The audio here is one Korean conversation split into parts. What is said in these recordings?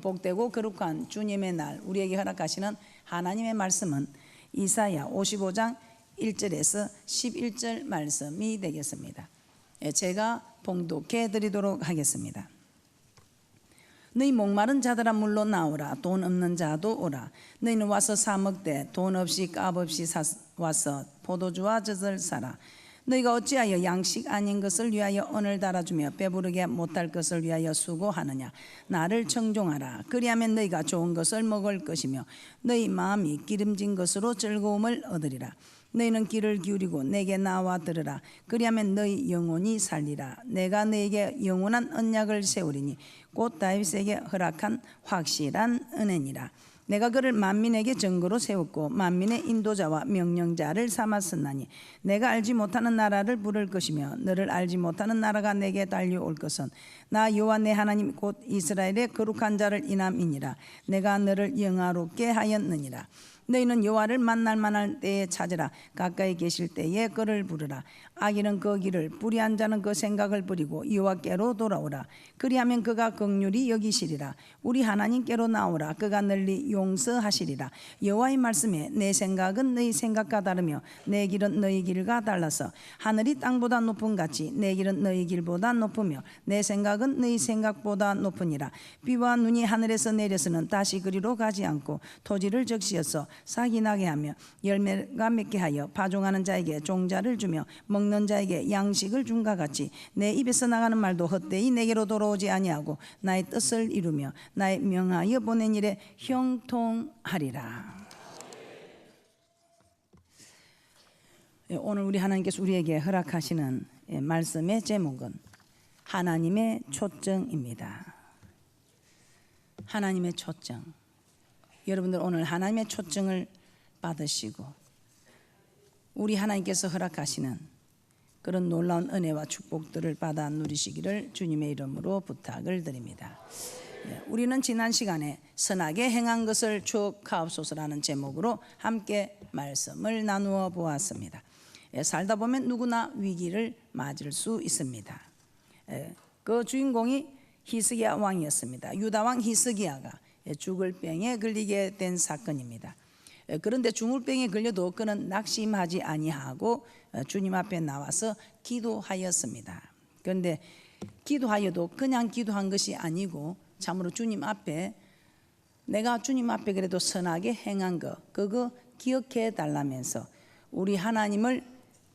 복되고 거룩한 주님의 날 우리에게 허락하시는 하나님의 말씀은 이사야 55장 1절에서 11절 말씀이 되겠습니다. 제가 봉독해 드리도록 하겠습니다. 너희 목마른 자들아 물로 나오라. 돈 없는 자도 오라. 너희는 와서 사 먹되 돈 없이 값 없이 와서 포도주와 젖을 사라. 너희가 어찌하여 양식 아닌 것을 위하여 언을 달아주며 배부르게 못할 것을 위하여 수고하느냐. 나를 청종하라. 그리하면 너희가 좋은 것을 먹을 것이며 너희 마음이 기름진 것으로 즐거움을 얻으리라. 너희는 귀를 기울이고 내게 나와 들으라. 그리하면 너희 영혼이 살리라. 내가 너희에게 영원한 언약을 세우리니 곧 다윗에게 허락한 확실한 은혜니라. 내가 그를 만민에게 증거로 세웠고 만민의 인도자와 명령자를 삼았으나니 내가 알지 못하는 나라를 부를 것이며 너를 알지 못하는 나라가 내게 달려올 것은 나 여호와 내 하나님 곧 이스라엘의 거룩한 자를 인함이니라. 내가 너를 영화롭게 하였느니라. 너희는 여호와를 만날 만할 때에 찾으라. 가까이 계실 때에 그를 부르라. 악인은 그 길을 불의한 자는 그 생각을 버리고 여호와께로 돌아오라. 그리하면 그가 긍휼히 여기시리라. 우리 하나님께로 나오라. 그가 널리 용서하시리라. 여호와의 말씀에 내 생각은 너희 생각과 다르며 내 길은 너희 길과 달라서 하늘이 땅보다 높은 같이 내 길은 너희 길보다 높으며 내 생각은 너희 생각보다 높으니라. 비와 눈이 하늘에서 내려서는 다시 그리로 가지 않고 토지를 적시어서 싹이 나게 하며 열매가 맺게 하여 파종하는 자에게 종자를 주며 먹는 자에게 양식을 준과 같이 내 입에서 나가는 말도 헛되이 내게로 돌아오지 아니하고 나의 뜻을 이루며 나의 명하여 보낸 일에 형통하리라. 오늘 우리 하나님께서 우리에게 허락하시는 말씀의 제목은 하나님의 초청입니다. 하나님의 초청. 여러분들 오늘 하나님의 초청을 받으시고 우리 하나님께서 허락하시는 그런 놀라운 은혜와 축복들을 받아 누리시기를 주님의 이름으로 부탁을 드립니다. 우리는 지난 시간에 선하게 행한 것을 추억하옵소서라는 제목으로 함께 말씀을 나누어 보았습니다. 살다 보면 누구나 위기를 맞을 수 있습니다. 그 주인공이 히스기야 왕이었습니다. 유다 왕 히스기야가 죽을 병에 걸리게 된 사건입니다. 그런데 죽을 병에 걸려도 그는 낙심하지 아니하고 주님 앞에 나와서 기도하였습니다. 그런데 기도하여도 그냥 기도한 것이 아니고 참으로 주님 앞에 내가 주님 앞에 그래도 선하게 행한 거 그거 기억해 달라면서 우리 하나님을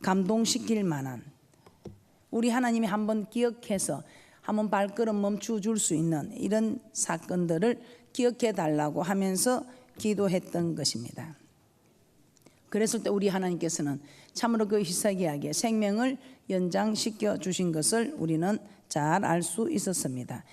감동시킬 만한 우리 하나님이 한번 기억해서 한번 발걸음 멈춰 줄 수 있는 이런 사건들을 기억해 달라고 하면서 기도했던 것입니다. 그랬을 때 우리 하나님께서는 참으로 그 히스기야에게 생명을 연장시켜 주신 것을 우리는 잘 알 수 있었습니다.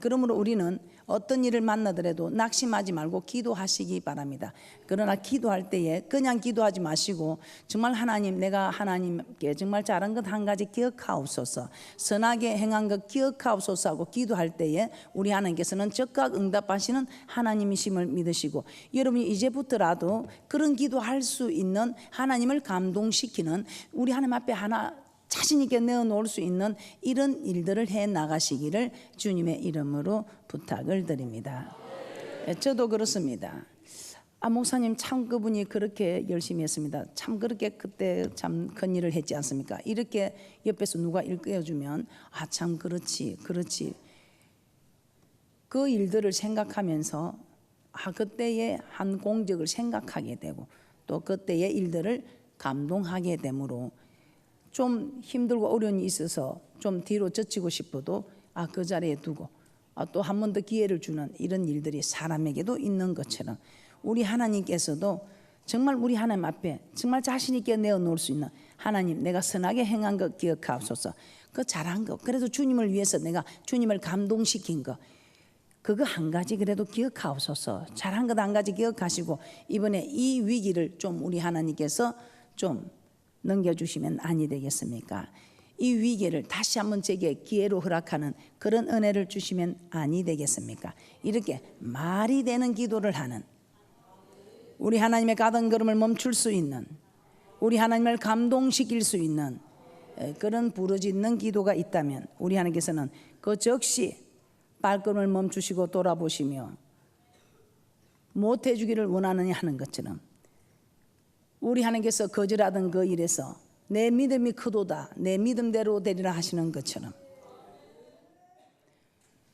그러므로 우리는 어떤 일을 만나더라도 낙심하지 말고 기도하시기 바랍니다. 그러나 기도할 때에 그냥 기도하지 마시고 정말 하나님 내가 하나님께 정말 잘한 것 한 가지 기억하옵소서 선하게 행한 것 기억하옵소서 하고 기도할 때에 우리 하나님께서는 즉각 응답하시는 하나님이심을 믿으시고 여러분이 이제부터라도 그런 기도할 수 있는 하나님을 감동시키는 우리 하나님 앞에 하나 자신 있게 내어놓을 수 있는 이런 일들을 해 나가시기를 주님의 이름으로 부탁을 드립니다. 저도 그렇습니다. 목사님 참 그분이 그렇게 열심히 했습니다. 참 그렇게 그때 참 큰 일을 했지 않습니까? 이렇게 옆에서 누가 일깨워주면 참 그렇지 그 일들을 생각하면서 그때의 한 공적을 생각하게 되고 또 그때의 일들을 감동하게 되므로 좀 힘들고 어려움이 있어서 좀 뒤로 젖히고 싶어도 그 자리에 두고 또 한 번 더 기회를 주는 이런 일들이 사람에게도 있는 것처럼 우리 하나님께서도 정말 우리 하나님 앞에 정말 자신 있게 내어놓을 수 있는 하나님 내가 선하게 행한 것 기억하옵소서 그 잘한 거 그래도 주님을 위해서 내가 주님을 감동시킨 거 그거 한 가지 그래도 기억하옵소서 잘한 것 한 가지 기억하시고 이번에 이 위기를 좀 우리 하나님께서 좀 넘겨주시면 아니 되겠습니까? 이 위기를 다시 한번 제게 기회로 허락하는 그런 은혜를 주시면 아니 되겠습니까? 이렇게 말이 되는 기도를 하는 우리 하나님의 가던 걸음을 멈출 수 있는 우리 하나님을 감동시킬 수 있는 그런 부르짖는 기도가 있다면 우리 하나님께서는 그 즉시 발걸음을 멈추시고 돌아보시며 못해주기를 원하느냐 하는 것처럼 우리 하나님께서 거절하던 그 일에서 내 믿음이 크도다 내 믿음대로 되리라 하시는 것처럼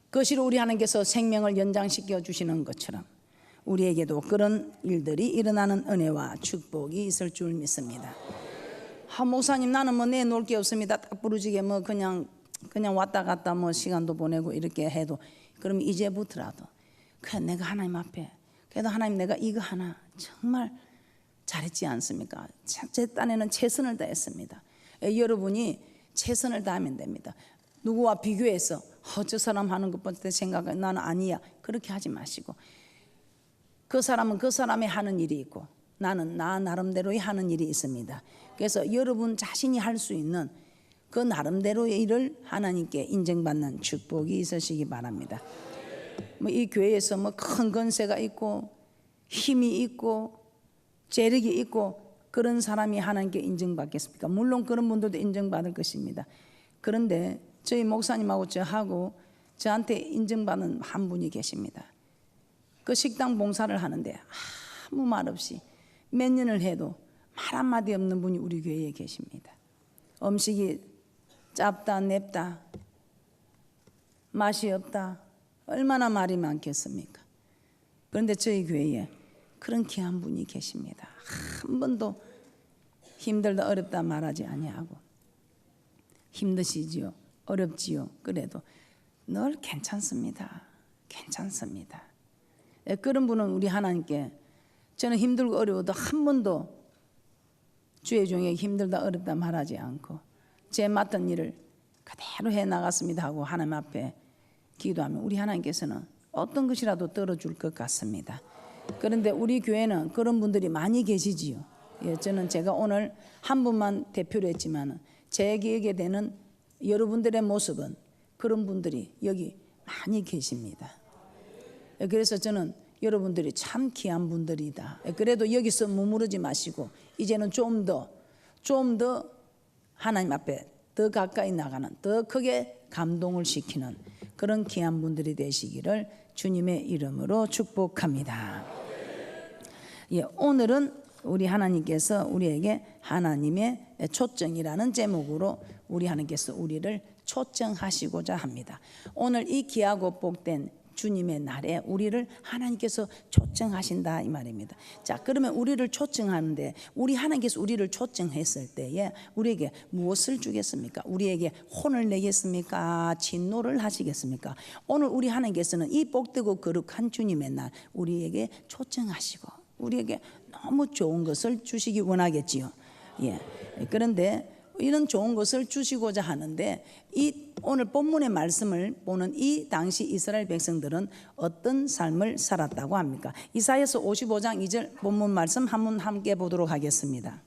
그것으로 우리 하나님께서 생명을 연장시켜 주시는 것처럼 우리에게도 그런 일들이 일어나는 은혜와 축복이 있을 줄 믿습니다. 목사님 나는 뭐 내놓을 게 없습니다. 딱 부르지게 뭐 그냥 왔다 갔다 뭐 시간도 보내고 이렇게 해도 그럼 이제부터라도 그냥 내가 하나님 앞에 그래도 하나님 내가 이거 하나 정말 잘했지 않습니까? 제 딴에는 최선을 다했습니다. 여러분이 최선을 다하면 됩니다. 누구와 비교해서 저 사람 하는 것부터 생각해 나는 아니야 그렇게 하지 마시고 그 사람은 그 사람이 하는 일이 있고 나는 나 나름대로의 하는 일이 있습니다. 그래서 여러분 자신이 할 수 있는 그 나름대로의 일을 하나님께 인정받는 축복이 있으시기 바랍니다. 뭐 이 교회에서 뭐 큰 권세가 있고 힘이 있고 재력이 있고 그런 사람이 하나님께 인정받겠습니까? 물론 그런 분들도 인정받을 것입니다. 그런데 저희 목사님하고 저하고 저한테 인정받는 한 분이 계십니다. 그 식당 봉사를 하는데 아무 말 없이 몇 년을 해도 말 한마디 없는 분이 우리 교회에 계십니다. 음식이 짭다 냅다 맛이 없다 얼마나 말이 많겠습니까? 그런데 저희 교회에 그런 귀한 분이 계십니다. 한 번도 힘들다 어렵다 말하지 아니하고 힘드시지요 어렵지요 그래도 늘 괜찮습니다. 괜찮습니다. 그런 분은 우리 하나님께 저는 힘들고 어려워도 한 번도 주의 종에게 힘들다 어렵다 말하지 않고 제 맡은 일을 그대로 해나갔습니다 하고 하나님 앞에 기도하면 우리 하나님께서는 어떤 것이라도 떨어줄 것 같습니다. 그런데 우리 교회는 그런 분들이 많이 계시지요. 저는 제가 오늘 한 분만 대표로 했지만 제 기억에 되는 여러분들의 모습은 그런 분들이 여기 많이 계십니다. 그래서 저는 여러분들이 참 귀한 분들이다. 그래도 여기서 머무르지 마시고 이제는 좀 더 하나님 앞에 더 가까이 나가는 더 크게 감동을 시키는 그런 귀한 분들이 되시기를 주님의 이름으로 축복합니다. 오늘은 우리 하나님께서 우리에게 하나님의 초청이라는 제목으로 우리 하나님께서 우리를 초청하시고자 합니다. 오늘 이 귀하고 복된 주님의 날에 우리를 하나님께서 초청하신다 이 말입니다. 자, 그러면 우리를 초청하는데 우리 하나님께서 우리를 초청했을 때에 우리에게 무엇을 주겠습니까? 우리에게 혼을 내겠습니까? 진노를 하시겠습니까? 오늘 우리 하나님께서는 이 복되고 거룩한 주님의 날 우리에게 초청하시고 우리에게 너무 좋은 것을 주시기 원하겠지요. 그런데 이런 좋은 것을 주시고자 하는데 이 오늘 본문의 말씀을 보는 이 당시 이스라엘 백성들은 어떤 삶을 살았다고 합니까? 이사야서 55장 2절 본문 말씀 한번 함께 보도록 하겠습니다.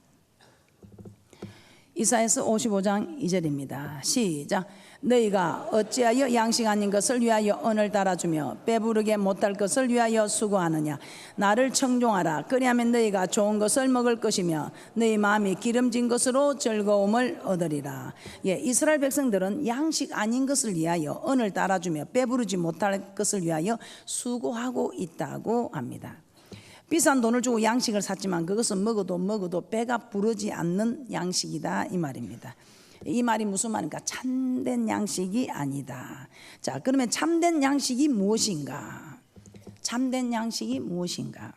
이사야서 55장 2절입니다. 시작. 너희가 어찌하여 양식 아닌 것을 위하여 언을 달아주며 배부르게 못할 것을 위하여 수고하느냐. 나를 청종하라. 그리하면 너희가 좋은 것을 먹을 것이며 너희 마음이 기름진 것으로 즐거움을 얻으리라. 이스라엘 백성들은 양식 아닌 것을 위하여 언을 달아주며 배부르지 못할 것을 위하여 수고하고 있다고 합니다. 비싼 돈을 주고 양식을 샀지만 그것은 먹어도 배가 부르지 않는 양식이다 이 말입니다. 이 말이 무슨 말입니까? 참된 양식이 아니다. 자, 그러면 참된 양식이 무엇인가? 참된 양식이 무엇인가?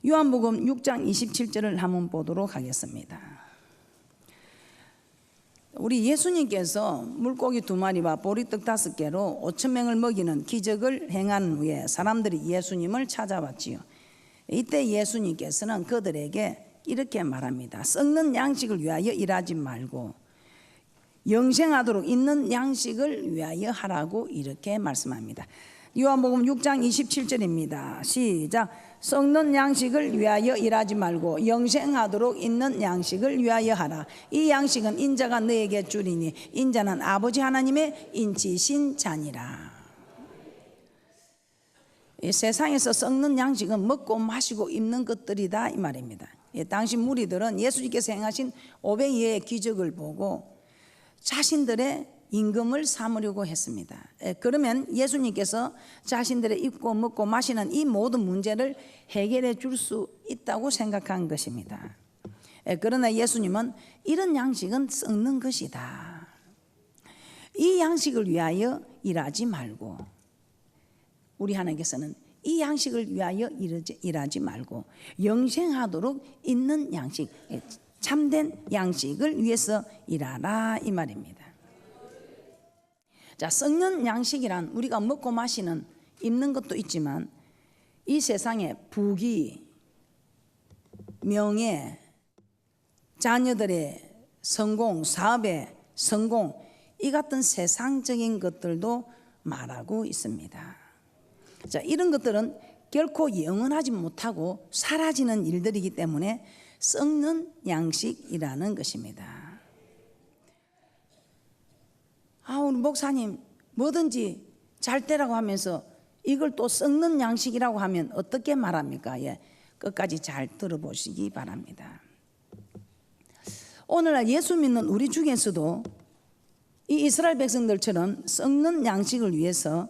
요한복음 6장 27절을 한번 보도록 하겠습니다. 우리 예수님께서 물고기 2마리와 보리떡 5개로 5,000명을 먹이는 기적을 행한 후에 사람들이 예수님을 찾아왔지요. 이때 예수님께서는 그들에게 이렇게 말합니다. 썩는 양식을 위하여 일하지 말고 영생하도록 있는 양식을 위하여 하라고 이렇게 말씀합니다. 요한복음 6장 27절입니다. 시작. 썩는 양식을 위하여 일하지 말고 영생하도록 있는 양식을 위하여 하라. 이 양식은 인자가 너에게 주리니 인자는 아버지 하나님의 인치신 자니라. 이 세상에서 썩는 양식은 먹고 마시고 입는 것들이다 이 말입니다. 당시 무리들은 예수님께서 행하신 500여의 기적을 보고 자신들의 임금을 삼으려고 했습니다. 그러면 예수님께서 자신들의 입고 먹고 마시는 이 모든 문제를 해결해 줄 수 있다고 생각한 것입니다. 그러나 예수님은 이런 양식은 썩는 것이다. 이 양식을 위하여 일하지 말고, 우리 하나님께서는 이 양식을 위하여 일하지 말고 영생하도록 있는 양식, 참된 양식을 위해서 일하라 이 말입니다. 자, 썩는 양식이란 우리가 먹고 마시는, 입는 것도 있지만 이 세상에 부귀, 명예, 자녀들의 성공, 사업의 성공, 이 같은 세상적인 것들도 말하고 있습니다. 자, 이런 것들은 결코 영원하지 못하고 사라지는 일들이기 때문에 썩는 양식이라는 것입니다. 우리 목사님 뭐든지 잘 되라고 하면서 이걸 또 썩는 양식이라고 하면 어떻게 말합니까? 끝까지 잘 들어보시기 바랍니다. 오늘날 예수 믿는 우리 중에서도 이 이스라엘 백성들처럼 썩는 양식을 위해서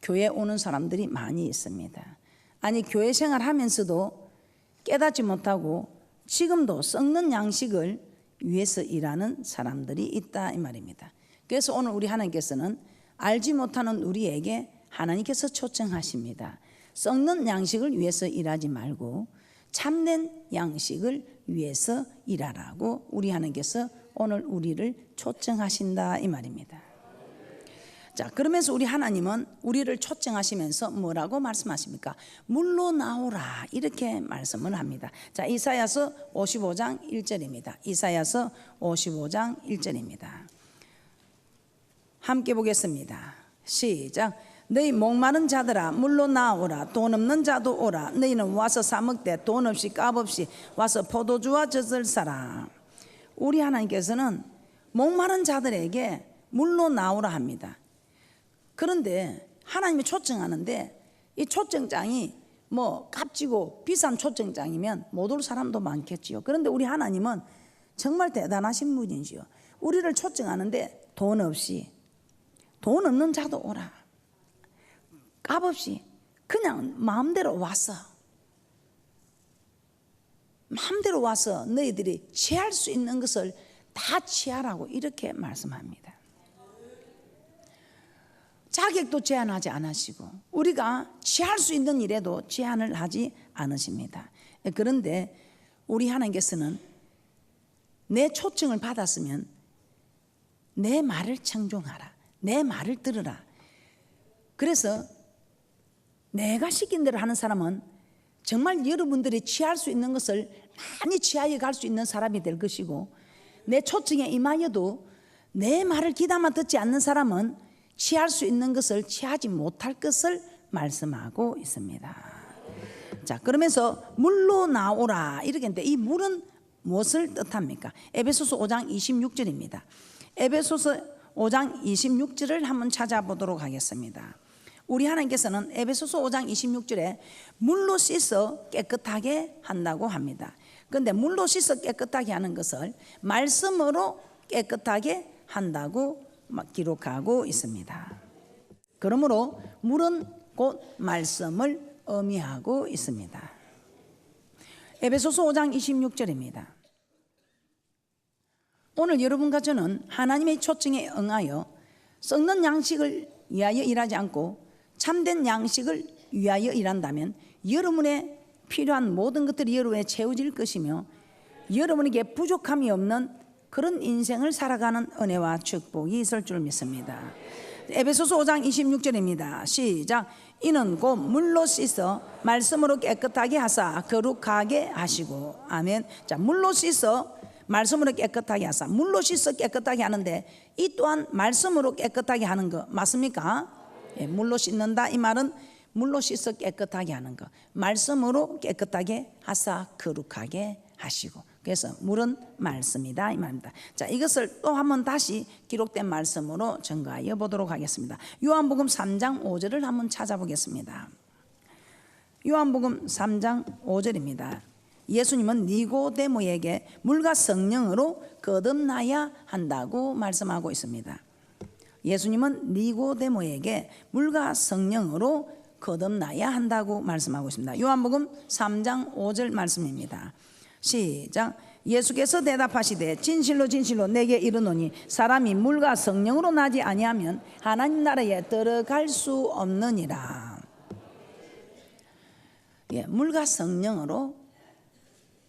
교회에 오는 사람들이 많이 있습니다. 아니, 교회 생활하면서도 깨닫지 못하고 지금도 썩는 양식을 위해서 일하는 사람들이 있다 이 말입니다. 그래서 오늘 우리 하나님께서는 알지 못하는 우리에게 하나님께서 초청하십니다. 썩는 양식을 위해서 일하지 말고 참된 양식을 위해서 일하라고 우리 하나님께서 오늘 우리를 초청하신다 이 말입니다. 자, 그러면서 우리 하나님은 우리를 초청하시면서 뭐라고 말씀하십니까? 물로 나오라 이렇게 말씀을 합니다. 자, 이사야서 55장 1절입니다. 이사야서 55장 1절입니다. 함께 보겠습니다. 시작. 너희 목마른 자들아 물로 나오라. 돈 없는 자도 오라. 너희는 와서 사 먹되 돈 없이 값 없이 와서 포도주와 젖을 사라. 우리 하나님께서는 목마른 자들에게 물로 나오라 합니다. 그런데 하나님이 초청하는데 이 초청장이 뭐 값지고 비싼 초청장이면 못 올 사람도 많겠지요. 그런데 우리 하나님은 정말 대단하신 분이지요. 우리를 초청하는데 돈 없이, 돈 없는 자도 오라. 값 없이 그냥 마음대로 와서 너희들이 취할 수 있는 것을 다 취하라고 이렇게 말씀합니다. 자격도 제한하지 않으시고 우리가 취할 수 있는 일에도 제한을 하지 않으십니다. 그런데 우리 하나님께서는 내 초청을 받았으면 내 말을 청종하라, 내 말을 들으라. 그래서 내가 시킨 대로 하는 사람은 정말 여러분들이 취할 수 있는 것을 많이 취하여 갈 수 있는 사람이 될 것이고, 내 초청에 임하여도 내 말을 귀담아 듣지 않는 사람은 취할 수 있는 것을 취하지 못할 것을 말씀하고 있습니다. 자, 그러면서 물로 나오라 이렇게 했는데 이 물은 무엇을 뜻합니까? 에베소서 5장 26절입니다. 에베소서 5장 26절을 한번 찾아보도록 하겠습니다. 우리 하나님께서는 에베소서 5장 26절에 물로 씻어 깨끗하게 한다고 합니다. 그런데 물로 씻어 깨끗하게 하는 것을 말씀으로 깨끗하게 한다고 기록하고 있습니다. 그러므로 물은 곧 말씀을 의미하고 있습니다. 에베소서 5장 26절입니다. 오늘 여러분과 저는 하나님의 초청에 응하여 썩는 양식을 위하여 일하지 않고 참된 양식을 위하여 일한다면 여러분의 필요한 모든 것들이 여러분에 채워질 것이며 여러분에게 부족함이 없는 그런 인생을 살아가는 은혜와 축복이 있을 줄 믿습니다. 에베소서 5장 26절입니다. 시작. 이는 곧 물로 씻어 말씀으로 깨끗하게 하사 거룩하게 하시고. 아멘. 자, 물로 씻어 말씀으로 깨끗하게 하사. 물로 씻어 깨끗하게 하는데 이 또한 말씀으로 깨끗하게 하는 거 맞습니까? 예, 물로 씻는다 이 말은 물로 씻어 깨끗하게 하는 거, 말씀으로 깨끗하게 하사 거룩하게 하시고. 그래서 물은 말씀이다 이 말입니다. 자, 이것을 또 한번 다시 기록된 말씀으로 증거하여 보도록 하겠습니다. 요한복음 3장 5절을 한번 찾아보겠습니다. 요한복음 3장 5절입니다. 예수님은 니고데모에게 물과 성령으로 거듭나야 한다고 말씀하고 있습니다. 예수님은 니고데모에게 물과 성령으로 거듭나야 한다고 말씀하고 있습니다. 요한복음 3장 5절 말씀입니다. 시작. 예수께서 대답하시되 진실로 진실로 내게 이르노니 사람이 물과 성령으로 나지 아니하면 하나님 나라에 들어갈 수 없느니라. 물과 성령으로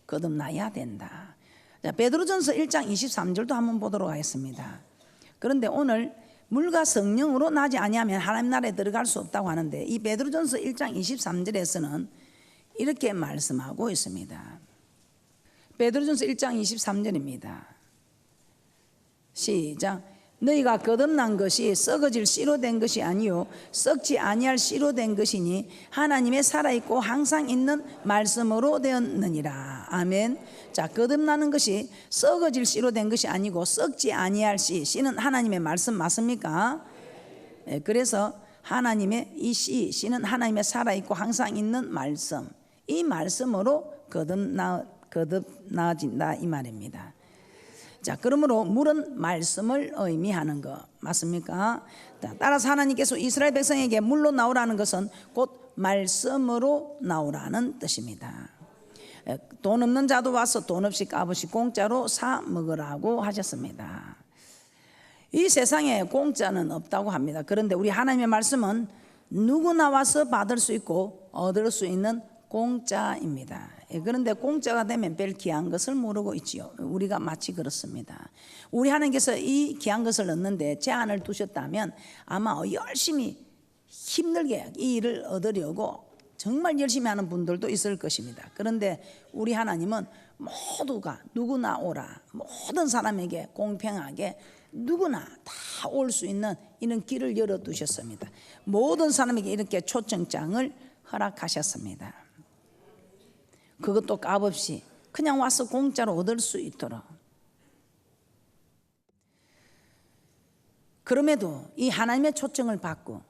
거듭나야 된다. 자, 베드로전서 1장 23절도 한번 보도록 하겠습니다. 그런데 오늘 물과 성령으로 나지 아니하면 하나님 나라에 들어갈 수 없다고 하는데, 이 베드로전서 1장 23절에서는 이렇게 말씀하고 있습니다. 베드로전서 1장 23절입니다. 시작. 너희가 거듭난 것이 썩어질 씨로 된 것이 아니요 썩지 아니할 씨로 된 것이니 하나님의 살아있고 항상 있는 말씀으로 되었느니라. 아멘. 자, 거듭나는 것이 썩어질 씨로 된 것이 아니고 썩지 아니할 씨, 씨는 하나님의 말씀 맞습니까? 네, 그래서 하나님의 이 씨는 하나님의 살아있고 항상 있는 말씀, 이 말씀으로 거듭나진다 이 말입니다. 자, 그러므로 물은 말씀을 의미하는 거 맞습니까? 따라서 하나님께서 이스라엘 백성에게 물로 나오라는 것은 곧 말씀으로 나오라는 뜻입니다. 돈 없는 자도 와서 돈 없이 값없이 공짜로 사 먹으라고 하셨습니다. 이 세상에 공짜는 없다고 합니다. 그런데 우리 하나님의 말씀은 누구나 와서 받을 수 있고 얻을 수 있는 공짜입니다. 그런데 공짜가 되면 별 귀한 것을 모르고 있지요. 우리가 마치 그렇습니다. 우리 하나님께서 이 귀한 것을 얻는데 제한을 두셨다면 아마 열심히 힘들게 이 일을 얻으려고 정말 열심히 하는 분들도 있을 것입니다. 그런데 우리 하나님은 모두가 누구나 오라, 모든 사람에게 공평하게 누구나 다 올 수 있는 이런 길을 열어두셨습니다. 모든 사람에게 이렇게 초청장을 허락하셨습니다. 그것도 값없이 그냥 와서 공짜로 얻을 수 있도록. 그럼에도 이 하나님의 초청을 받고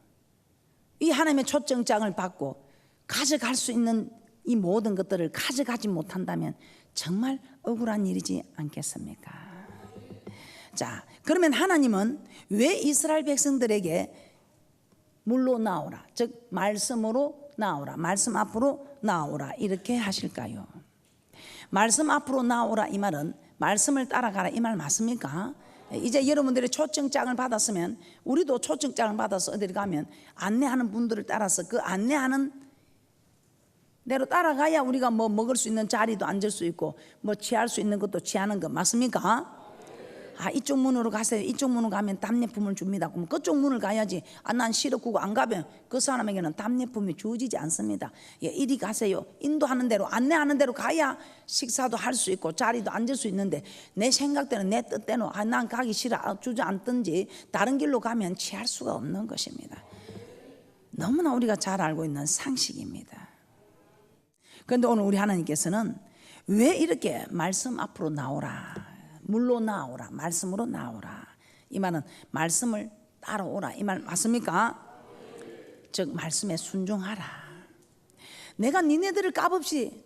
이 하나님의 초청장을 받고 가져갈 수 있는 이 모든 것들을 가져가지 못한다면 정말 억울한 일이지 않겠습니까? 자, 그러면 하나님은 왜 이스라엘 백성들에게 물로 나오라, 즉 말씀으로 나오라, 말씀 앞으로 나오라 이렇게 하실까요? 말씀 앞으로 나오라 이 말은 말씀을 따라가라 이 말 맞습니까? 이제 여러분들이 초청장을 받았으면 우리도 초청장을 받아서 어디를 가면 안내하는 분들을 따라서 그 안내하는 대로 따라가야 우리가 뭐 먹을 수 있는 자리도 앉을 수 있고 뭐 취할 수 있는 것도 취하는 거 맞습니까? 아, 이쪽 문으로 가세요. 이쪽 문으로 가면 답례품을 줍니다. 그럼 그쪽 문을 가야지. 아, 난 싫어 그거 안 가면 그 사람에게는 답례품이 주어지지 않습니다. 예, 이리 가세요. 인도하는 대로 안내하는 대로 가야 식사도 할 수 있고 자리도 앉을 수 있는데 내 생각대로 내 뜻대로 아, 난 가기 싫어 주저앉든지 다른 길로 가면 취할 수가 없는 것입니다. 너무나 우리가 잘 알고 있는 상식입니다. 그런데 오늘 우리 하나님께서는 왜 이렇게 말씀 앞으로 나오라, 물로 나오라, 말씀으로 나오라 이 말은 말씀을 따라오라 이 말 맞습니까? 즉 말씀에 순종하라. 내가 니네들을 값없이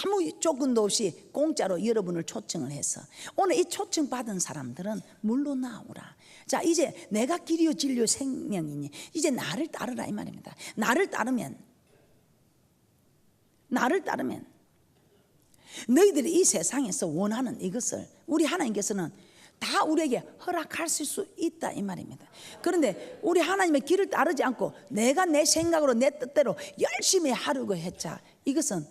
아무 조건도 없이 공짜로 여러분을 초청을 해서 오늘 이 초청 받은 사람들은 물로 나오라. 자, 이제 내가 길이요 진리요 생명이니 이제 나를 따르라 이 말입니다. 나를 따르면 너희들이 이 세상에서 원하는 이것을 우리 하나님께서는 다 우리에게 허락할 수 있다 이 말입니다. 그런데 우리 하나님의 길을 따르지 않고 내가 내 생각으로 내 뜻대로 열심히 하려고 했자 이것은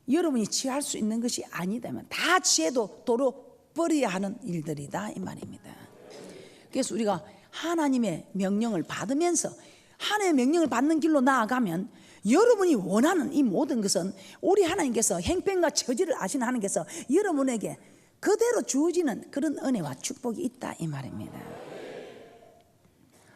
여러분이 취할 수 있는 것이 아니다면 다 취해도 도로 버려야 하는 일들이다 이 말입니다. 그래서 우리가 하나님의 명령을 받으면서 하나님의 명령을 받는 길로 나아가면 여러분이 원하는 이 모든 것은 우리 하나님께서 행편과 처지를 아시는 하나님께서 여러분에게 그대로 주어지는 그런 은혜와 축복이 있다 이 말입니다.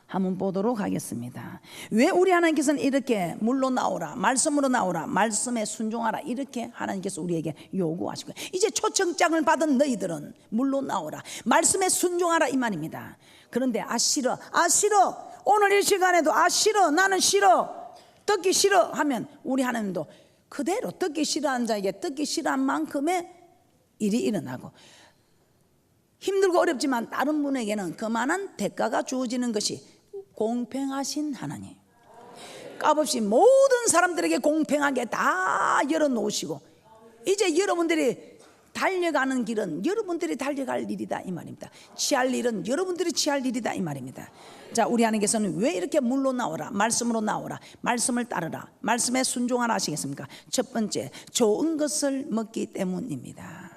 한번 보도록 하겠습니다. 왜 우리 하나님께서는 이렇게 물로 나오라, 말씀으로 나오라, 말씀에 순종하라 이렇게 하나님께서 우리에게 요구하시고 이제 초청장을 받은 너희들은 물로 나오라, 말씀에 순종하라 이 말입니다. 그런데 아 싫어 오늘 이 시간에도 아 싫어 나는 싫어 듣기 싫어 하면 우리 하나님도 그대로 듣기 싫어하는 자에게 듣기 싫어한 만큼의 일이 일어나고 힘들고 어렵지만 다른 분에게는 그만한 대가가 주어지는 것이 공평하신 하나님. 값없이 모든 사람들에게 공평하게 다 열어놓으시고 이제 여러분들이 달려가는 길은 여러분들이 달려갈 일이다 이 말입니다. 취할 일은 여러분들이 취할 일이다 이 말입니다. 자, 우리 하나님께서는 왜 이렇게 물로 나오라, 말씀으로 나오라, 말씀을 따르라, 말씀에 순종하라 하시겠습니까? 첫 번째, 좋은 것을 먹기 때문입니다.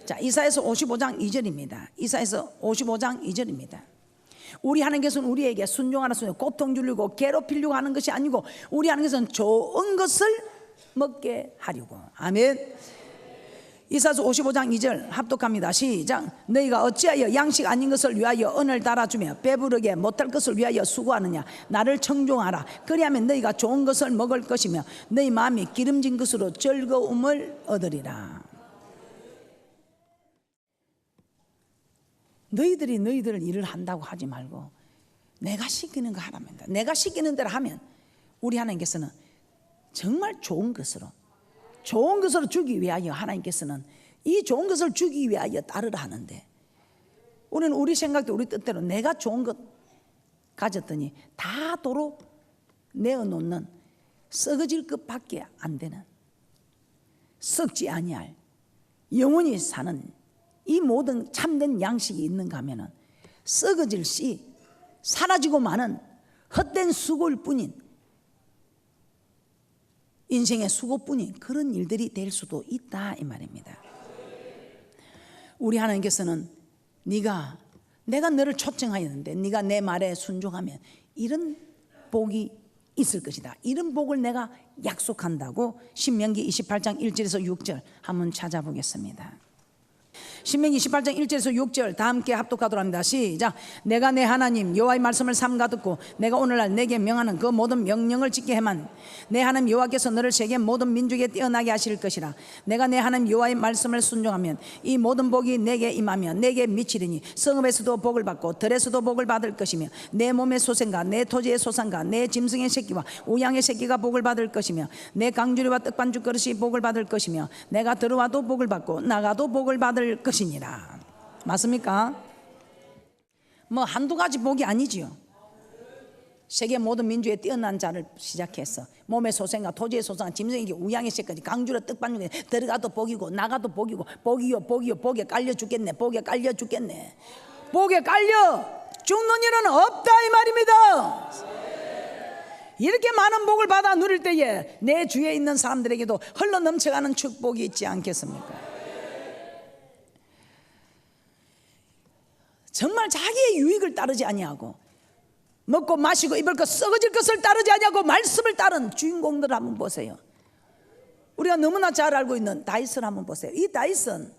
자, 이사야서 55장 2절입니다. 이사야서 55장 2절입니다. 우리 하나님께서는 우리에게 순종하라, 고통 주려고 괴롭히려고 하는 것이 아니고 우리 하나님께서는 좋은 것을 먹게 하려고. 아멘. 이사야서 55장 2절 합독합니다. 시작. 너희가 어찌하여 양식 아닌 것을 위하여 은을 달아주며 배부르게 못할 것을 위하여 수고하느냐. 나를 청종하라. 그리하면 너희가 좋은 것을 먹을 것이며 너희 마음이 기름진 것으로 즐거움을 얻으리라. 너희들이 너희들 일을 한다고 하지 말고 내가 시키는 거 하랍니다. 내가 시키는 대로 하면 우리 하나님께서는 정말 좋은 것으로 주기 위하여 하나님께서는 이 좋은 것을 주기 위하여 따르라 하는데 우리는 우리 생각도 우리 뜻대로 내가 좋은 것 가졌더니 다 도로 내어놓는 썩어질 것밖에 안 되는 썩지 아니할 영원히 사는 이 모든 참된 양식이 있는가 하면은 썩어질 씨 사라지고 마는 헛된 수고일 뿐인 인생의 수고뿐인 그런 일들이 될 수도 있다 이 말입니다. 우리 하나님께서는 내가 너를 초청하였는데 네가 내 말에 순종하면 이런 복이 있을 것이다. 이런 복을 내가 약속한다고 신명기 28장 1절에서 6절 한번 찾아보겠습니다. 신명기 28장 1절에서 6절 다 함께 합독하도록 합니다. 시작. 내가 내 하나님 여호와의 말씀을 삼가 듣고 내가 오늘날 내게 명하는 그 모든 명령을 지켜 행하면 내 하나님 여호와께서 너를 세계 모든 민족에 뛰어나게 하실 것이라. 내가 내 하나님 여호와의 말씀을 순종하면 이 모든 복이 내게 임하며 내게 미치리니 성읍에서도 복을 받고 들에서도 복을 받을 것이며 내 몸의 소생과 내 토지의 소산과 내 짐승의 새끼와 우양의 새끼가 복을 받을 것이며 내 강주리와 떡반죽 그릇이 복을 받을 것이며 내가 들어와도 복을 받고 나가도 복을 받을 것이니라. 맞습니까? 뭐 한두 가지 복이 아니지요. 세계 모든 민주에 뛰어난 자를 시작해서 몸의 소생과 토지의 소생, 짐승에게 우양의 새까지 강주로 떡반죽에 들어가도 복이고 나가도 복이고 복이요 복에 깔려 죽겠네. 복에 깔려 죽겠네. 복에 깔려 죽는 일은 없다 이 말입니다. 이렇게 많은 복을 받아 누릴 때에 내 주위에 있는 사람들에게도 흘러 넘쳐가는 축복이 있지 않겠습니까? 정말 자기의 유익을 따르지 아니하고 먹고 마시고 입을 것 썩어질 것을 따르지 아니하고 말씀을 따른 주인공들을 한번 보세요. 우리가 너무나 잘 알고 있는 다윗을 한번 보세요. 이 다윗은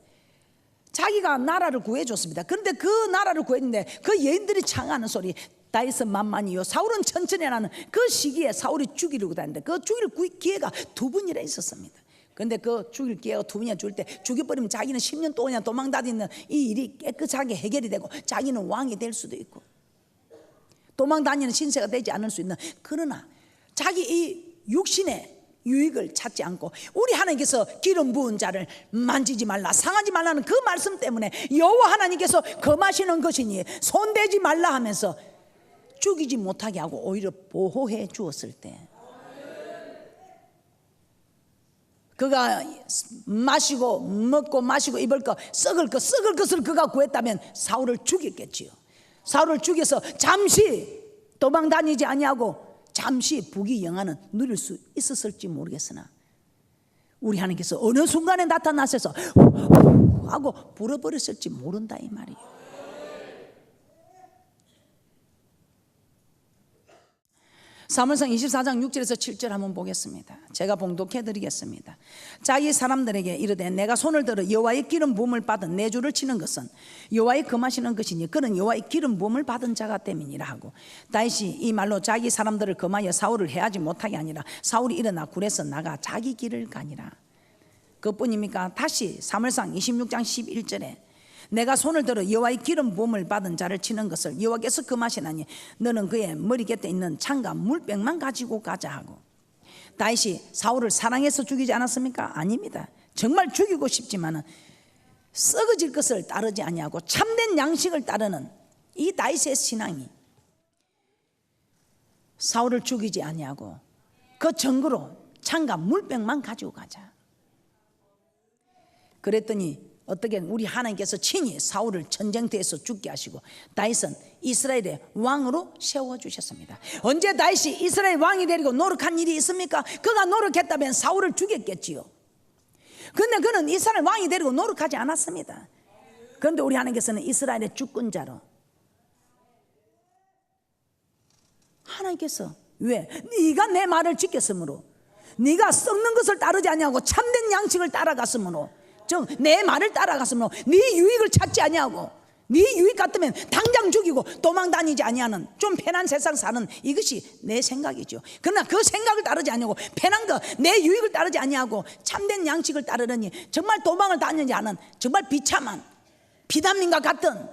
자기가 나라를 구해줬습니다. 그런데 그 나라를 구했는데 그 여인들이 창하는 소리 다윗은 만만이요 사울은 천천히 하는 그 시기에 사울이 죽이려고 다녔는데 그 죽일 기회가 두 번이나 있었습니다. 그런데 그 죽일 기회가 두 번이나 죽을 때 죽여버리면 자기는 10년 동안 도망다니는 이 일이 깨끗하게 해결이 되고 자기는 왕이 될 수도 있고 도망다니는 신세가 되지 않을 수 있는, 그러나 자기 이 육신의 유익을 찾지 않고 우리 하나님께서 기름 부은 자를 만지지 말라 상하지 말라는 그 말씀 때문에 여호와 하나님께서 금하시는 것이니 손대지 말라 하면서 죽이지 못하게 하고 오히려 보호해 주었을 때 그가 마시고 먹고 마시고 입을 것 썩을 것을 그가 구했다면 사울을 죽였겠지요. 사울을 죽여서 잠시 도망 다니지 아니하고 잠시 부귀 영화는 누릴 수 있었을지 모르겠으나 우리 하나님께서 어느 순간에 나타나셔서 하고 불어버렸을지 모른다 이 말이에요. 사무엘상 24장 6절에서 7절 한번 보겠습니다. 제가 봉독해 드리겠습니다. 자기 사람들에게 이르되 내가 손을 들어 여호와의 기름 부음을 받은 내 주를 치는 것은 여호와의 금하시는 것이니 그는 여호와의 기름 부음을 받은 자가 됨이니라 하고 다윗이 이 말로 자기 사람들을 금하여 사울을 해하지 못하게 하니라. 사울이 일어나 굴에서 나가 자기 길을 가니라. 그뿐입니까? 다시 사무엘상 26장 11절에 내가 손을 들어 여호와의 기름 부음을 받은 자를 치는 것을 여호와께서 금하시나니 너는 그의 머리 곁에 있는 창과 물병만 가지고 가자 하고 다윗이 사울을 사랑해서 죽이지 않았습니까? 아닙니다. 정말 죽이고 싶지만은 썩어질 것을 따르지 아니하고 참된 양식을 따르는 이 다윗의 신앙이 사울을 죽이지 아니하고 그 증거로 창과 물병만 가지고 가자. 그랬더니 어떻게 우리 하나님께서 친히 사울을 전쟁터에서 죽게 하시고 다윗은 이스라엘의 왕으로 세워주셨습니다. 언제 다윗이 이스라엘 왕이 되려고 노력한 일이 있습니까? 그가 노력했다면 사울을 죽였겠지요. 그런데 그는 이스라엘 왕이 되려고 노력하지 않았습니다. 그런데 우리 하나님께서는 이스라엘의 주권자로, 하나님께서 왜? 네가 내 말을 지켰으므로, 네가 썩는 것을 따르지 아니하고 참된 양식을 따라갔으므로, 즉 내 말을 따라갔으므로, 네 유익을 찾지 아니하고, 네 유익 같으면 당장 죽이고 도망 다니지 아니하는 좀 편한 세상 사는 이것이 내 생각이죠. 그러나 그 생각을 따르지 아니하고 편한 거, 내 유익을 따르지 아니하고 참된 양식을 따르려니 정말 도망을 다니지 않은 정말 비참한 비단민과 같은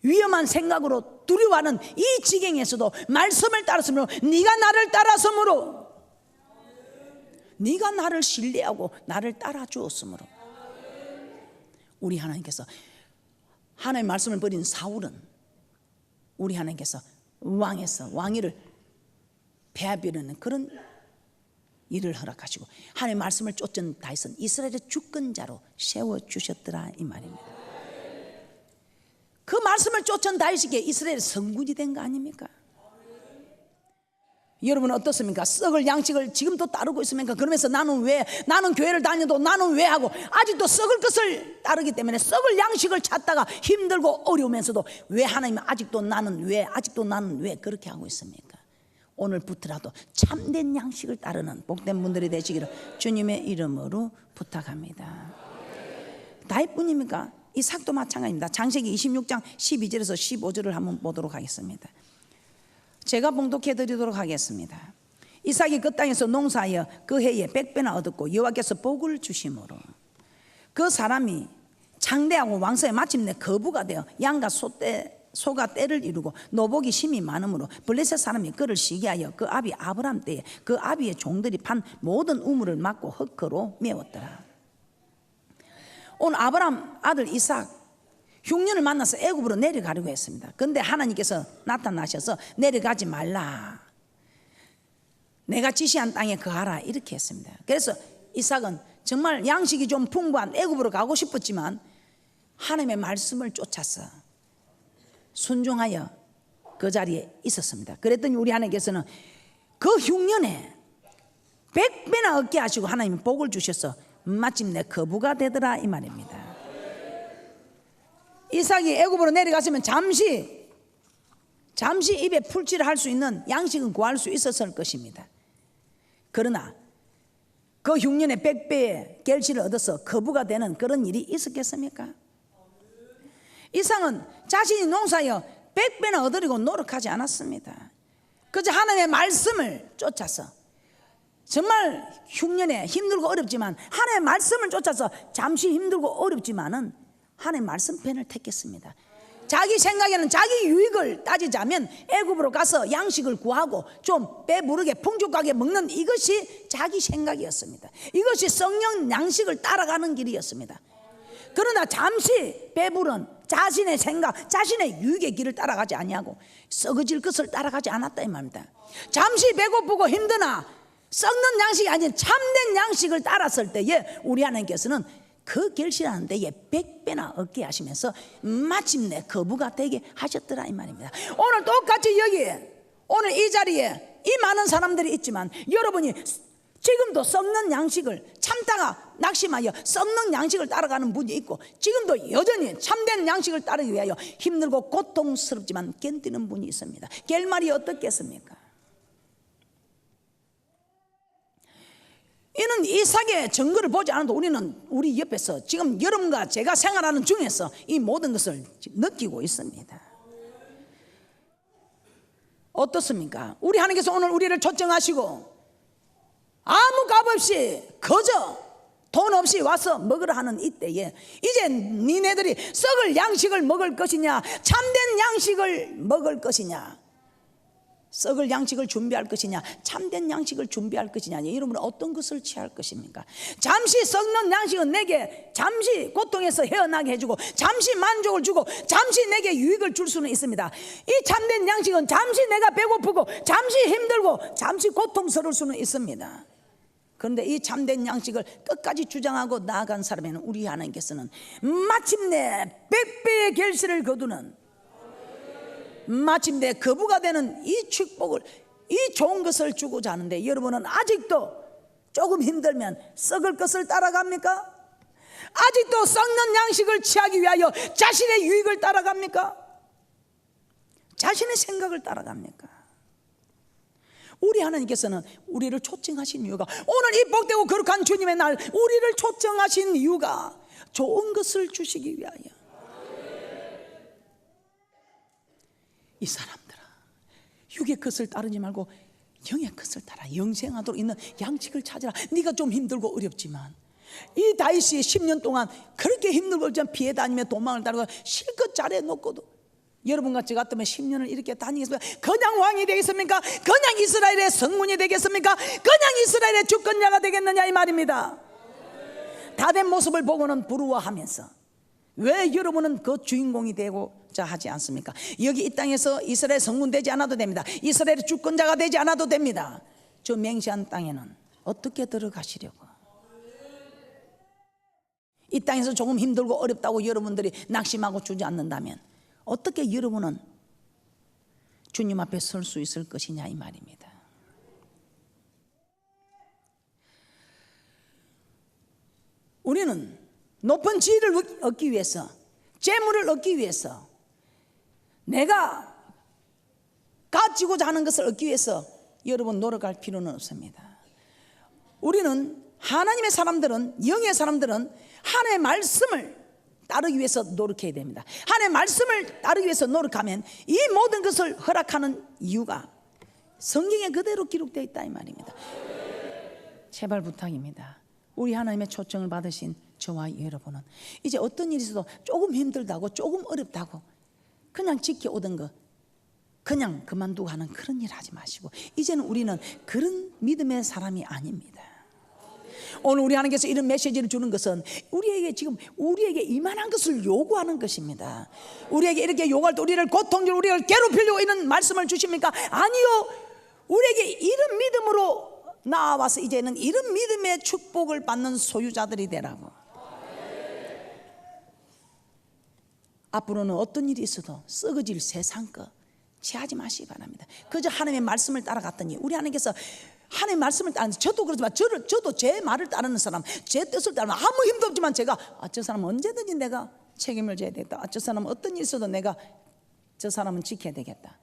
위험한 생각으로 두려워하는 이 지경에서도 말씀을 따랐으므로, 네가 나를 따랐으므로, 네가 나를 신뢰하고 나를 따라 주었으므로, 우리 하나님께서 하나님의 말씀을 버린 사울은 우리 하나님께서 왕에서 왕위를 배합이라는 그런 일을 허락하시고, 하나님의 말씀을 쫓은 다윗은 이스라엘의 주권자로 세워주셨더라 이 말입니다. 그 말씀을 쫓은 다윗에게 이스라엘의 성군이 된 거 아닙니까? 여러분은 어떻습니까? 썩을 양식을 지금도 따르고 있습니까? 그러면서 나는 교회를 다녀도 나는 왜 하고 아직도 썩을 것을 따르기 때문에 썩을 양식을 찾다가 힘들고 어려우면서도 왜 하나님은 아직도 나는 왜 그렇게 하고 있습니까? 오늘부터라도 참된 양식을 따르는 복된 분들이 되시기를 주님의 이름으로 부탁합니다. 다윗뿐입니까? 이삭도 마찬가지입니다. 창세기 26장 12절에서 15절을 한번 보도록 하겠습니다. 제가 봉독해 드리도록 하겠습니다. 이삭이 그 땅에서 농사하여 그 해에 100배나 얻었고 여호와께서 복을 주심으로 그 사람이 장대하고 왕성에 마침내 거부가 되어 양과 소가 떼를 이루고 노복이 심히 많으므로 블레셋 사람이 그를 시기하여 그 아비 아브람 때에 그 아비의 종들이 판 모든 우물을 막고 흙으로 메웠더라. 오늘 아브람 아들 이삭 흉년을 만나서 애굽으로 내려가려고 했습니다. 그런데 하나님께서 나타나셔서 내려가지 말라, 내가 지시한 땅에 거하라 이렇게 했습니다. 그래서 이삭은 정말 양식이 좀 풍부한 애굽으로 가고 싶었지만 하나님의 말씀을 쫓아서 순종하여 그 자리에 있었습니다. 그랬더니 우리 하나님께서는 그 흉년에 100배나 얻게 하시고 하나님이 복을 주셔서 마침내 거부가 되더라 이 말입니다. 이삭이 애굽으로 내려갔으면 잠시 입에 풀칠을 할 수 있는 양식은 구할 수 있었을 것입니다. 그러나 그 흉년에 100배의 결실을 얻어서 거부가 되는 그런 일이 있었겠습니까? 이삭은 자신이 농사하여 100배나 얻으려고 노력하지 않았습니다. 그저 하나님의 말씀을 쫓아서, 정말 흉년에 힘들고 어렵지만 하나님의 말씀을 쫓아서 잠시 힘들고 어렵지만은 하나님의 말씀편을 택했습니다. 자기 생각에는 자기 유익을 따지자면 애굽으로 가서 양식을 구하고 좀 배부르게 풍족하게 먹는 이것이 자기 생각이었습니다. 이것이 성령 양식을 따라가는 길이었습니다. 그러나 잠시 배부른 자신의 생각, 자신의 유익의 길을 따라가지 아니하고 썩어질 것을 따라가지 않았다 이 말입니다. 잠시 배고프고 힘드나 썩는 양식이 아닌 참된 양식을 따랐을 때에 우리 하나님께서는 그 결실하는 데에 100배나 얻게 하시면서 마침내 거부가 되게 하셨더라 이 말입니다. 오늘 똑같이 여기에 오늘 이 자리에 이 많은 사람들이 있지만 여러분이 지금도 썩는 양식을 참다가 낙심하여 썩는 양식을 따라가는 분이 있고 지금도 여전히 참된 양식을 따르기 위하여 힘들고 고통스럽지만 견디는 분이 있습니다. 결말이 어떻겠습니까? 이는 이삭의 증거를 보지 않아도 우리는 우리 옆에서 지금 여러분과 제가 생활하는 중에서 이 모든 것을 느끼고 있습니다. 어떻습니까? 우리 하나님께서 오늘 우리를 초청하시고 아무 값 없이 거저 돈 없이 와서 먹으라 하는 이때에 이제 니네들이 썩을 양식을 먹을 것이냐 참된 양식을 먹을 것이냐, 썩을 양식을 준비할 것이냐, 참된 양식을 준비할 것이냐, 여러분은 어떤 것을 취할 것입니까? 잠시 썩는 양식은 내게 잠시 고통에서 헤어나게 해주고 잠시 만족을 주고 잠시 내게 유익을 줄 수는 있습니다. 이 참된 양식은 잠시 내가 배고프고 잠시 힘들고 잠시 고통스러울 수는 있습니다. 그런데 이 참된 양식을 끝까지 주장하고 나아간 사람에는 우리 하나님께서는 마침내 100배의 결실을 거두는, 마침내 거부가 되는 이 축복을, 이 좋은 것을 주고자 하는데, 여러분은 아직도 조금 힘들면 썩을 것을 따라갑니까? 아직도 썩는 양식을 취하기 위하여 자신의 유익을 따라갑니까? 자신의 생각을 따라갑니까? 우리 하나님께서는 우리를 초청하신 이유가, 오늘 이 복되고 거룩한 주님의 날 우리를 초청하신 이유가 좋은 것을 주시기 위하여. 이 사람들아, 육의 것을 따르지 말고 영의 것을 따라 영생하도록 있는 양식을 찾으라. 네가 좀 힘들고 어렵지만, 이 다윗이 10년 동안 그렇게 힘들고 피해 다니며 도망을 따르고 실컷 잘해놓고도, 여러분 같이 같으면 10년을 이렇게 다니겠습니까? 그냥 왕이 되겠습니까? 그냥 이스라엘의 성문이 되겠습니까? 그냥 이스라엘의 주권자가 되겠느냐, 이 말입니다. 다 된 모습을 보고는 부러워하면서 왜 여러분은 그 주인공이 되고자 하지 않습니까? 여기 이 땅에서 이스라엘 성문 되지 않아도 됩니다. 이스라엘의 주권자가 되지 않아도 됩니다. 저 맹세한 땅에는 어떻게 들어가시려고? 이 땅에서 조금 힘들고 어렵다고 여러분들이 낙심하고 주지 않는다면 어떻게 여러분은 주님 앞에 설 수 있을 것이냐, 이 말입니다. 우리는 높은 지위를 얻기 위해서, 재물을 얻기 위해서, 내가 가지고자 하는 것을 얻기 위해서 여러분 노력할 필요는 없습니다. 우리는 하나님의 사람들은, 영의 사람들은 하나님의 말씀을 따르기 위해서 노력해야 됩니다. 하나님의 말씀을 따르기 위해서 노력하면 이 모든 것을 허락하는 이유가 성경에 그대로 기록되어 있다, 이 말입니다. 제발 부탁입니다. 우리 하나님의 초청을 받으신 저와 여러분은 이제 어떤 일이 있어도 조금 힘들다고, 조금 어렵다고 그냥 지켜오던 거 그냥 그만두고 하는 그런 일 하지 마시고, 이제는 우리는 그런 믿음의 사람이 아닙니다. 오늘 우리 하나님께서 이런 메시지를 주는 것은 우리에게 지금 우리에게 이만한 것을 요구하는 것입니다. 우리에게 이렇게 요구할 때 우리를 고통주고 우리를 괴롭히려고 이런 말씀을 주십니까? 아니요. 우리에게 이런 믿음으로 나와서 이제는 이런 믿음의 축복을 받는 소유자들이 되라고. 앞으로는 어떤 일이 있어도 썩어질 세상 거 취하지 마시기 바랍니다. 그저 하나님의 말씀을 따라갔더니, 우리 하나님께서 하나님의 말씀을 따르는, 저도 그렇지만 저도 제 말을 따르는 사람, 제 뜻을 따르면 아무 힘도 없지만 제가 저 사람은 언제든지 내가 책임을 져야 되겠다, 저 사람은 어떤 일이 있어도 내가 저 사람은 지켜야 되겠다,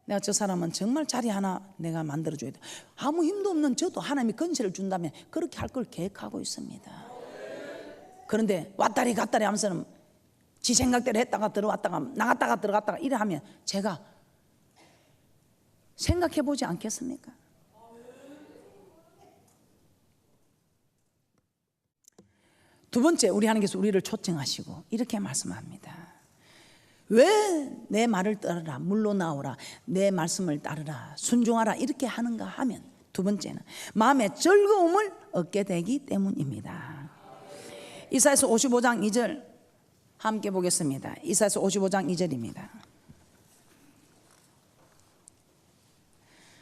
내가 저 사람은 정말 자리 하나 내가 만들어줘야 돼, 아무 힘도 없는 저도 하나님이 건설을 준다면 그렇게 할 걸 계획하고 있습니다. 그런데 왔다리 갔다리 하면서는 지 생각대로 했다가 들어왔다가 나갔다가 들어갔다가 이래 하면 제가 생각해 보지 않겠습니까? 두 번째, 우리 하나님께서 우리를 초청하시고 이렇게 말씀합니다. 왜 내 말을 따르라, 물로 나오라, 내 말씀을 따르라, 순종하라 이렇게 하는가 하면, 두 번째는 마음의 즐거움을 얻게 되기 때문입니다. 이사야서 55장 2절 함께 보겠습니다. 이사야서 55장 2절입니다.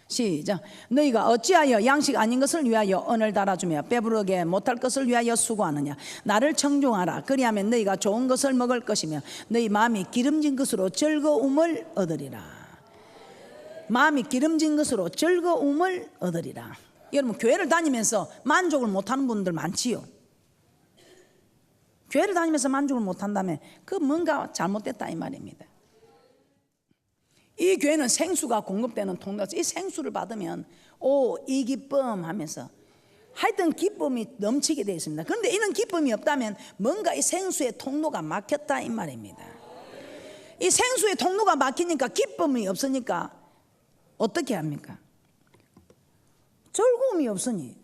시작. 너희가 어찌하여 양식 아닌 것을 위하여 언을 달아주며 배부르게 못할 것을 위하여 수고하느냐. 나를 청종하라. 그리하면 너희가 좋은 것을 먹을 것이며 너희 마음이 기름진 것으로 즐거움을 얻으리라. 마음이 기름진 것으로 즐거움을 얻으리라. 여러분, 교회를 다니면서 만족을 못하는 분들 많지요. 교회를 다니면서 만족을 못한다면 그 뭔가 잘못됐다 이 말입니다. 이 교회는 생수가 공급되는 통로에서 이 생수를 받으면 이 기쁨 하면서 하여튼 기쁨이 넘치게 되어 있습니다. 그런데 이런 기쁨이 없다면 뭔가 이 생수의 통로가 막혔다 이 말입니다. 이 생수의 통로가 막히니까, 기쁨이 없으니까 어떻게 합니까? 즐거움이 없으니,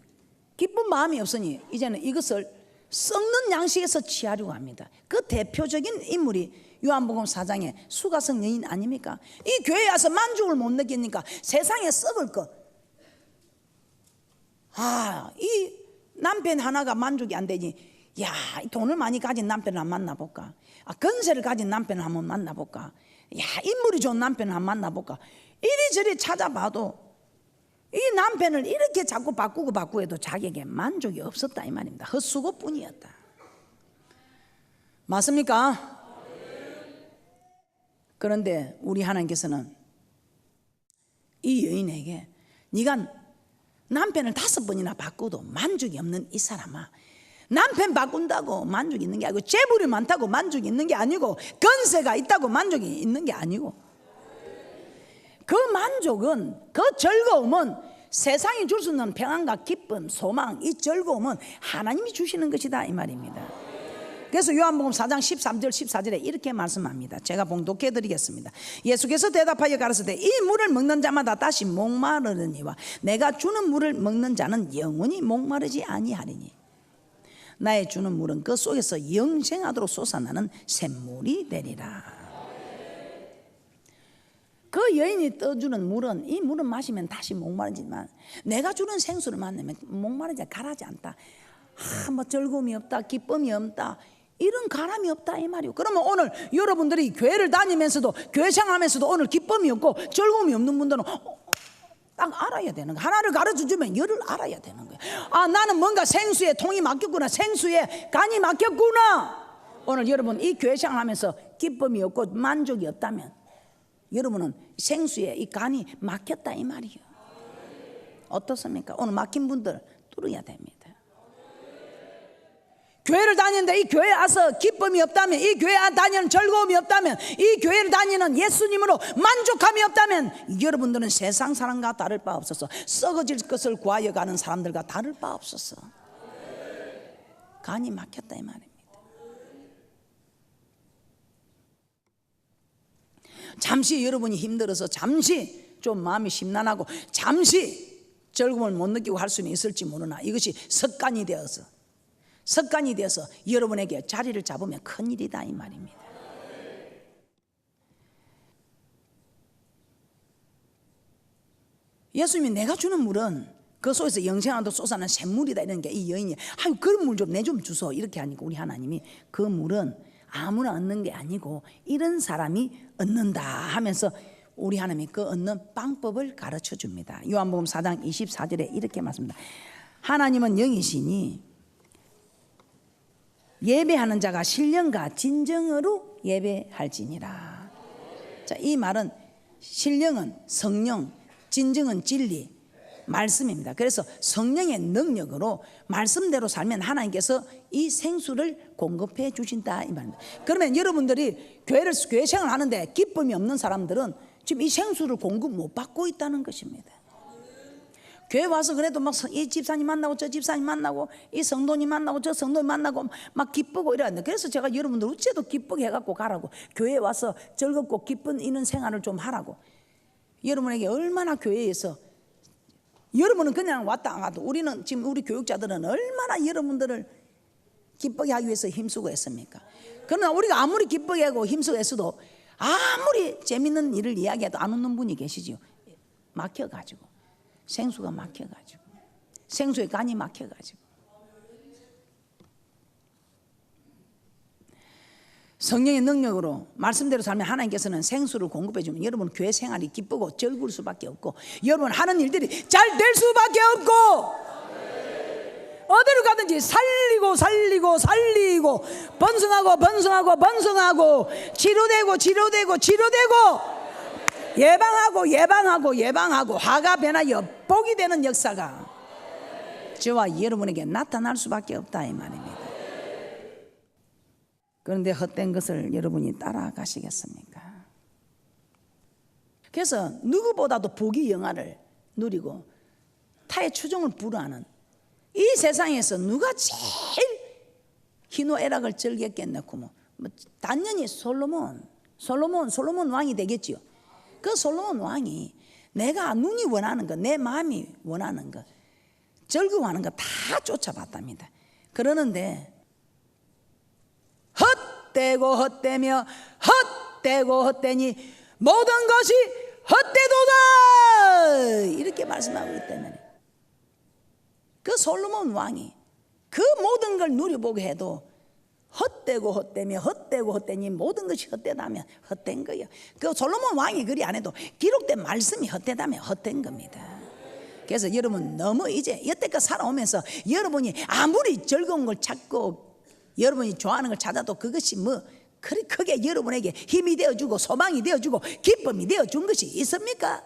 기쁜 마음이 없으니 이제는 이것을 썩는 양식에서 취하려고 합니다. 그 대표적인 인물이 요한복음 4장에 수가성 여인 아닙니까? 이 교회에 와서 만족을 못 느끼니까 세상에 썩을 것. 이 남편 하나가 만족이 안 되니, 야, 돈을 많이 가진 남편을 한번 만나볼까? 건세를 가진 남편을 한번 만나볼까? 야, 인물이 좋은 남편을 한번 만나볼까? 이리저리 찾아봐도 이 남편을 이렇게 자꾸 바꾸고 해도 자기에게 만족이 없었다 이 말입니다. 헛수고뿐이었다. 맞습니까? 그런데 우리 하나님께서는 이 여인에게 네가 남편을 5번이나 바꿔도 만족이 없는 이 사람아, 남편 바꾼다고 만족이 있는 게 아니고, 재물이 많다고 만족이 있는 게 아니고, 건세가 있다고 만족이 있는 게 아니고, 그 만족은, 그 즐거움은 세상이 줄 수 있는 평안과 기쁨, 소망, 이 즐거움은 하나님이 주시는 것이다 이 말입니다. 그래서 요한복음 4장 13절 14절에 이렇게 말씀합니다. 제가 봉독해 드리겠습니다. 예수께서 대답하여 가라사대 이 물을 먹는 자마다 다시 목마르느니와 내가 주는 물을 먹는 자는 영원히 목마르지 아니하리니 나의 주는 물은 그 속에서 영생하도록 솟아나는 샘물이 되리라. 그 여인이 떠주는 물은, 이 물은 마시면 다시 목마르지만 내가 주는 생수를 만나면 목마르지 가라지 않다. 뭐 즐거움이 없다, 기쁨이 없다, 이런 가람이 없다 이 말이요. 그러면 오늘 여러분들이 교회를 다니면서도, 교회 생활하면서도 오늘 기쁨이 없고 즐거움이 없는 분들은 딱 알아야 되는 거야. 하나를 가르쳐주면 열을 알아야 되는 거야. 나는 뭔가 생수에 통이 막혔구나, 생수에 간이 막혔구나. 오늘 여러분 이 교회 생활하면서 기쁨이 없고 만족이 없다면 여러분은 생수에 이 간이 막혔다 이 말이에요. 어떻습니까? 오늘 막힌 분들 뚫어야 됩니다. 교회를 다니는데 이 교회에 와서 기쁨이 없다면, 이 교회에 다니는 즐거움이 없다면, 이 교회를 다니는 예수님으로 만족함이 없다면 여러분들은 세상 사람과 다를 바 없어서 썩어질 것을 구하여 가는 사람들과 다를 바 없어서 간이 막혔다 이 말입니다. 잠시 여러분이 힘들어서, 잠시 좀 마음이 심란하고, 잠시 즐거움을 못 느끼고 할 수는 있을지 모르나 이것이 습관이 되어서 여러분에게 자리를 잡으면 큰일이다 이 말입니다. 예수님이 내가 주는 물은 그 속에서 영생하도록 솟아나는 샘물이다 이런 게, 이 여인이 아유 그런 물 좀 내 좀 주소 이렇게 하니까 우리 하나님이 그 물은 아무나 얻는 게 아니고 이런 사람이 얻는다 하면서 우리 하나님이 그 얻는 방법을 가르쳐 줍니다. 요한복음 4장 24절에 이렇게 말씀합니다. 하나님은 영이시니 예배하는 자가 신령과 진정으로 예배할지니라. 자, 이 말은 신령은 성령, 진정은 진리, 말씀입니다. 그래서 성령의 능력으로 말씀대로 살면 하나님께서 이 생수를 공급해 주신다 이 말입니다. 그러면 여러분들이 교회 생활하는데 기쁨이 없는 사람들은 지금 이 생수를 공급 못 받고 있다는 것입니다. 교회 와서 그래도 막 이 집사님 만나고 저 집사님 만나고 이 성도님 만나고 저 성도님 만나고 막 기쁘고 이러는데, 그래서 제가 여러분들 어째도 기쁘게 해갖고 가라고, 교회에 와서 즐겁고 기쁜 이런 생활을 좀 하라고. 여러분에게 얼마나 교회에서, 여러분은 그냥 왔다 안 가도 우리는 지금 우리 교육자들은 얼마나 여러분들을 기쁘게 하기 위해서 힘쓰고 했습니까? 그러나 우리가 아무리 기쁘게 하고 힘쓰고 했어도 아무리 재밌는 일을 이야기해도 안 웃는 분이 계시지요. 막혀가지고, 생수가 막혀가지고, 생수의 간이 막혀가지고. 성령의 능력으로 말씀대로 살면 하나님께서는 생수를 공급해 주면 여러분 교회 생활이 기쁘고 즐거울 수밖에 없고, 여러분 하는 일들이 잘 될 수밖에 없고, 어디로 가든지 살리고 번성하고 치료되고 예방하고 화가 변하여 복이 되는 역사가 저와 여러분에게 나타날 수밖에 없다 이 말입니다. 그런데 헛된 것을 여러분이 따라가시겠습니까? 그래서 누구보다도 복의 영화를 누리고 타의 추종을 불허하는 이 세상에서 누가 제일 희노애락을 즐겼겠냐고, 뭐 단연히 솔로몬 왕이 되겠지요. 그 솔로몬 왕이 내가 눈이 원하는 것, 내 마음이 원하는 것, 즐거워하는 것 다 쫓아봤답니다. 그러는데 헛되고 헛되며 헛되고 헛되니 모든 것이 헛되도다 이렇게 말씀하고 있다면, 그 솔로몬 왕이 그 모든 걸 누려보게 해도 헛되고 헛되며 헛되고 헛되니 모든 것이 헛되다면 헛된 거예요. 그 솔로몬 왕이 그리 안 해도 기록된 말씀이 헛되다면 헛된 겁니다. 그래서 여러분 너무 이제 여태껏 살아오면서 여러분이 아무리 즐거운 걸 찾고 여러분이 좋아하는 걸 찾아도 그것이 뭐 그리 크게 여러분에게 힘이 되어주고 소망이 되어주고 기쁨이 되어준 것이 있습니까?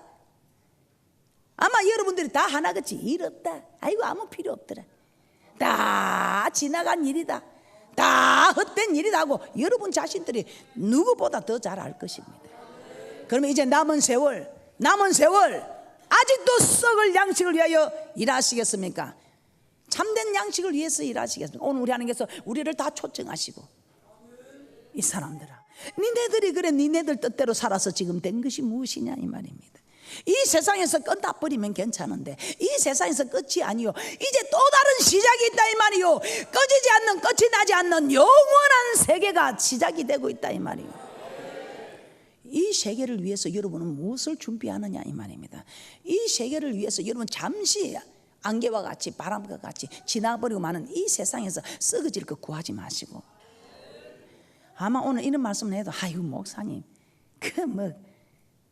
아마 여러분들이 다 하나같이 일 없다, 아이고 아무 필요 없더라, 다 지나간 일이다, 다 헛된 일이다 하고 여러분 자신들이 누구보다 더 잘 알 것입니다. 그러면 이제 남은 세월 아직도 썩을 양식을 위하여 일하시겠습니까? 참된 양식을 위해서 일하시겠습니까? 오늘 우리 하나님께서 우리를 다 초청하시고, 이 사람들아, 니네들이 그래 니네들 뜻대로 살아서 지금 된 것이 무엇이냐 이 말입니다. 이 세상에서 끝나버리면 괜찮은데 이 세상에서 끝이 아니요, 이제 또 다른 시작이 있다 이 말이요. 꺼지지 않는, 끝이 나지 않는 영원한 세계가 시작이 되고 있다 이 말이요. 이 세계를 위해서 여러분은 무엇을 준비하느냐 이 말입니다. 이 세계를 위해서 여러분 잠시 안개와 같이 바람과 같이 지나버리고 마는 이 세상에서 썩어질 것 구하지 마시고, 아마 오늘 이런 말씀을 해도 아이고 목사님 그 뭐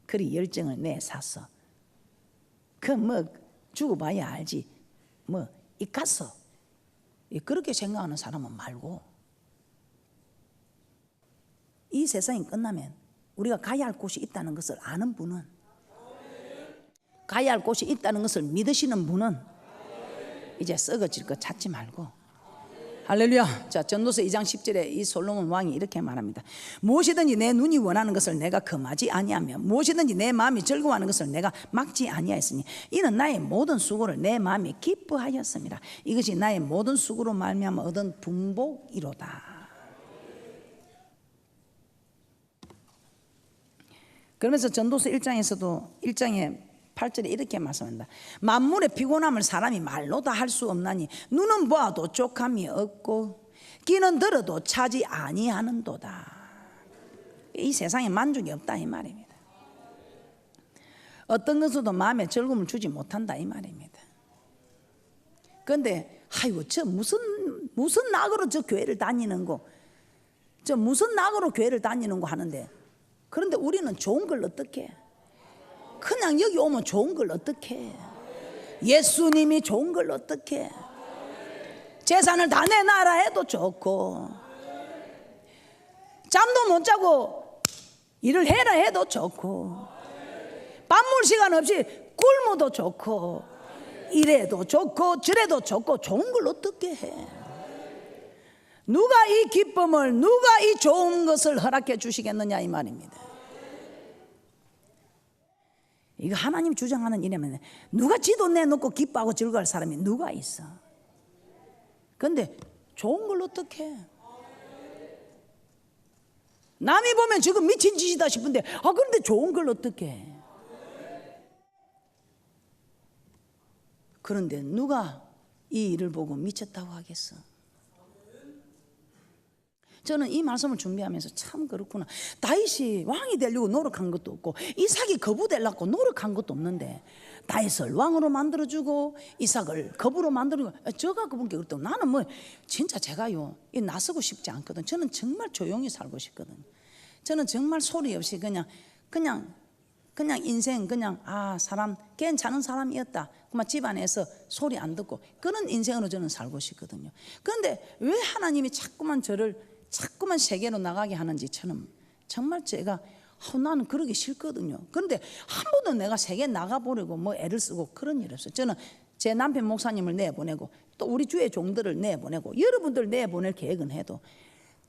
그리 열정을 내사서 그 뭐 죽어봐야 알지 뭐 이까서 그렇게 생각하는 사람은 말고, 이 세상이 끝나면 우리가 가야 할 곳이 있다는 것을 아는 분은, 가야 할 곳이 있다는 것을 믿으시는 분은 이제 썩어질 것 찾지 말고, 할렐루야. 자, 전도서 2장 10절에 이 솔로몬 왕이 이렇게 말합니다. 무엇이든지 내 눈이 원하는 것을 내가 금하지 아니하며 무엇이든지 내 마음이 즐거워하는 것을 내가 막지 아니하였으니 이는 나의 모든 수고를 내 마음이 기뻐하였습니다. 이것이 나의 모든 수고로 말미암아 얻은 분복이로다. 그러면서 전도서 1장에서도 1장에 8절에 이렇게 말씀합니다. 만물의 피곤함을 사람이 말로 다 할 수 없나니 눈은 보아도 족함이 없고 귀는 들어도 차지 아니하는도다. 이 세상에 만족이 없다 이 말입니다. 어떤 것으로도 마음에 즐거움을 주지 못한다 이 말입니다. 그런데 아이고 저 무슨 낙으로 저 교회를 다니는 거, 저 무슨 낙으로 교회를 다니는 거 하는데, 그런데 우리는 좋은 걸 어떻게 해? 그냥 여기 오면 좋은 걸 어떻게 해? 예수님이 좋은 걸 어떻게 해? 재산을 다 내놔라 해도 좋고, 잠도 못 자고 일을 해라 해도 좋고, 밥물 시간 없이 굶어도 좋고, 이래도 좋고 저래도 좋고, 좋은 걸 어떻게 해? 누가 이 기쁨을, 누가 이 좋은 것을 허락해 주시겠느냐 이 말입니다. 이거 하나님 주장하는 일이면 누가 지도 내놓고 기뻐하고 즐거워할 사람이 누가 있어? 그런데 좋은 걸 어떻게 해? 남이 보면 지금 미친 짓이다 싶은데 그런데 좋은 걸 어떻게 해? 그런데 누가 이 일을 보고 미쳤다고 하겠어? 저는 이 말씀을 준비하면서 참 그렇구나. 다윗이 왕이 되려고 노력한 것도 없고 이삭이 거부 되려고 노력한 것도 없는데 다윗을 왕으로 만들어주고 이삭을 거부로 만들어주고, 저가 그분께 그랬더니 나는 뭐 진짜 제가요 이 나서고 싶지 않거든. 저는 정말 조용히 살고 싶거든. 저는 정말 소리 없이 그냥 인생 그냥 사람 괜찮은 사람이었다. 그만 집안에서 소리 안 듣고 그런 인생으로 저는 살고 싶거든요. 그런데 왜 하나님이 자꾸만 세계로 나가게 하는지 저는 정말 제가 나는 그러기 싫거든요. 그런데 한 번도 내가 세계 나가보려고 뭐 애를 쓰고 그런 일 없어요. 저는 제 남편 목사님을 내보내고 또 우리 주의 종들을 내보내고 여러분들 내보낼 계획은 해도